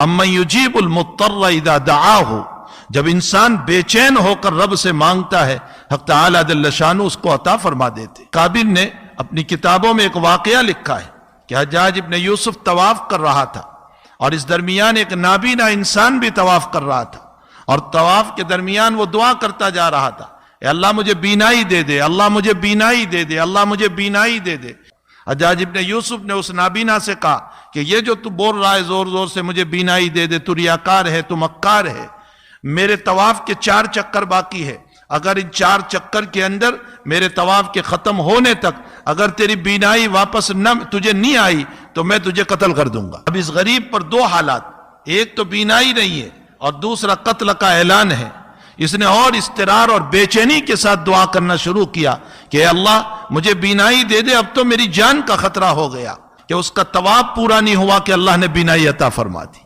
अम्मन युजीबुल मुत्तर्र इज़ा दआहु, जब इंसान बेचैन होकर रब से मांगता है हक़ तआला जल्ल शानु उसको अता फरमा देते। काबिल ने अपनी किताबों में एक वाक़या लिखा है कि हज्जाज इब्न यूसुफ तवाफ कर रहा था और इस दरमियान एक नाबीना इंसान भी तवाफ कर रहा था और तवाफ के दरमियान वो दुआ करता जा रहा था, अल्लाह मुझे बीनाई दे दे, अल्लाह मुझे बीनाई दे दे, अल्लाह मुझे बीनाई दे दे। हज्जाज इब्न यूसुफ ने उस नाबीना से कहा कि ये जो तू बोल रहा है जोर जोर से मुझे बीनाई दे दे, तू रियाकार है, तू मक्कार है। मेरे तवाफ के 4 चक्कर बाकी है, अगर इन 4 चक्कर के अंदर मेरे तवाफ के खत्म होने तक अगर तेरी बीनाई वापस न तुझे नहीं आई तो मैं तुझे कत्ल कर दूंगा। अब इस गरीब पर 2 हालात, एक तो बीनाई नहीं है और दूसरा कत्ल का ऐलान है। इसने और इस्तरार और बेचैनी के साथ दुआ करना शुरू किया कि अल्लाह मुझे बीनाई दे दे, अब तो मेरी जान का खतरा हो गया कि उसका तवाफ पूरा नहीं हुआ कि अल्लाह ने बीनाई अता फरमा दी।